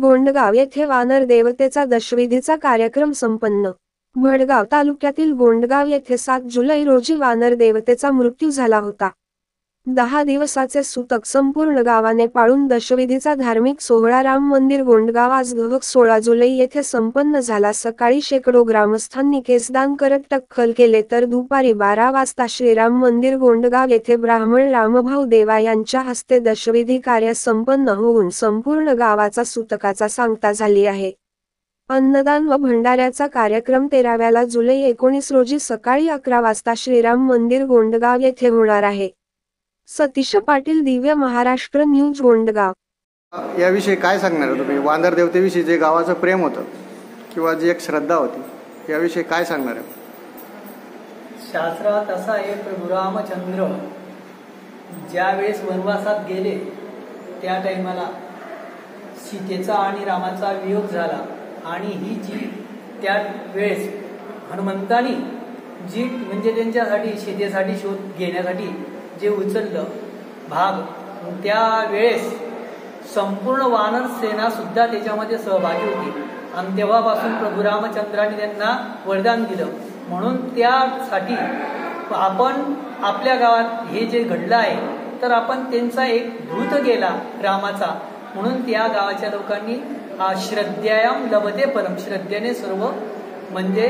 गोंडगाव येथे वानर देवतेचा दशविधीचा कार्यक्रम संपन्न। भडगाव तालुक्यातील गोंडगाव येथे 7 जुलै रोजी वानर देवतेचा मृत्यू झाला होता। 10 दिवसाचे सूतक संपूर्ण गावाने पाळून दशविधीचा धार्मिक सोहळा राम मंदिर गोंडगाव आज 16 जुलै येथे संपन्न झाला। सकाळी शेकडो ग्रामस्थांनी केसदान करत टक्कल केले तर दुपारी 12 वाजता श्रीराम मंदिर गोंडगाव येथे ब्राह्मण रामभाऊ देवा यांच्या हस्ते दशविधी कार्य संपन्न होऊन संपूर्ण गावाचा सूतकाचा सांगता झाली आहे। अन्नदान व भंडाऱ्याचा कार्यक्रम 13 जुलै 19 रोजी सकाळी 11 वाजता श्रीराम मंदिर गोंडगाव येथे होणार आहे। सतीश पाटील, दिव्य महाराष्ट्र न्यूज, गोंडगाव। याविषयी काय सांगणार तुम्ही? वानर देवतेविषयी जे गावाचं प्रेम होतं किंवा जी एक श्रद्धा होती याविषयी काय सांगणार आहे? शास्त्रात असा आहे, प्रभू रामचंद्र ज्यावेळेस वनवासात गेले त्या टाइमाला सीतेचा आणि रामाचा वियोग झाला आणि ही जी त्या वेळेस हनुमंतानी जी म्हणजे त्यांच्यासाठी सीतेसाठी शोध घेण्यासाठी जे उचललं भाग, त्या वेळेस संपूर्ण वानर सेना सुद्धा त्याच्यामध्ये सहभागी होती आणि तेव्हापासून प्रभू रामचंद्राने त्यांना वरदान दिलं। म्हणून त्यासाठी आपण आपल्या गावात हे जे घडलं आहे तर आपण त्यांचा एक दूत गेला रामाचा, म्हणून त्या गावाच्या लोकांनी श्रद्धेयाम लभते परम, श्रद्धेने सर्व म्हणजे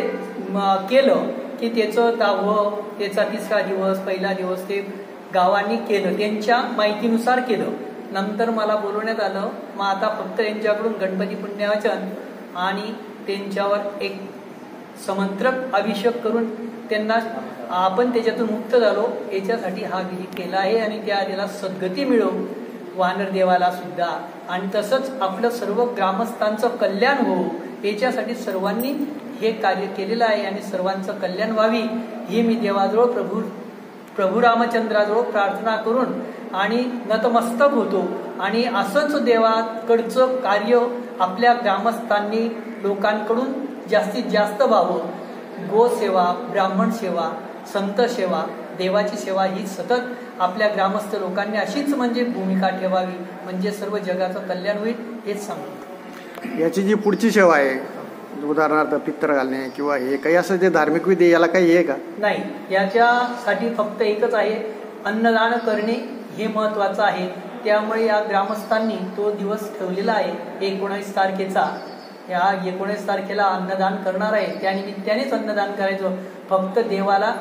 केलं की त्याचं 10वं त्याचा 3रा दिवस पहिला दिवस ते गावांनी केलं, त्यांच्या माहितीनुसार केलं। नंतर मला बोलवण्यात आलं, मग आता फक्त यांच्याकडून गणपती पुण्यवाचन आणि त्यांच्यावर एक समंत्रक अभिषेक करून त्यांना आपण त्याच्यातून मुक्त झालो याच्यासाठी हा विधी केला आहे आणि त्याला सद्गती मिळो वानर देवाला सुद्धा, आणि तसंच आपलं सर्व ग्रामस्थांचं कल्याण हो याच्यासाठी सर्वांनी हे कार्य केलेलं आहे आणि सर्वांचं कल्याण व्हावी ही मी देवाजवळ प्रभू रामचंद्राजवळ प्रार्थना करून आणि नतमस्तक होतो। आणि असंच देवाकडचं कार्य आपल्या ग्रामस्थांनी लोकांकडून जास्तीत जास्त व्हावं। गोसेवा, ब्राह्मण सेवा, संत सेवा, देवाची सेवा ही सतत आपल्या ग्रामस्थ लोकांनी अशीच म्हणजे भूमिका ठेवावी, म्हणजे सर्व जगाचं कल्याण होईल हेच सांगतो। याची जी पुढची सेवा आहे, उदाहरणार्थ पित्तर घालणे किंवा हे काही असं जे धार्मिक विधी, याला काही आहे का? नाही, याच्यासाठी फक्त एकच आहे, अन्नदान करणे हे महत्वाचं आहे। त्यामुळे या ग्रामस्थांनी तो दिवस ठेवलेला आहे 19 तारखेचा। या 19 तारखेला अन्नदान करणार आहे, त्यानिमित्तानेच अन्नदान करायचं। फक्त देवाला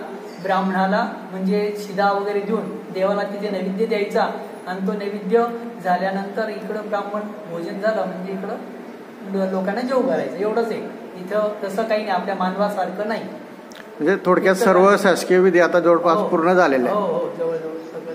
ब्राह्मणाला म्हणजे शिदा वगैरे देऊन देवाला तिथे नैवेद्य द्यायचा आणि तो नैवेद्य झाल्यानंतर इकडं ब्राह्मण भोजन झालं म्हणजे इकडं लोकांना जेव घालायचं, एवढंच आहे। इथं तसं काही नाही, आपल्या मानवासारखं नाही। म्हणजे थोडक्यात सर्व शासकीय विधी आता जवळपास पूर्ण झालेले आहे। हो, जवळजवळ सगळं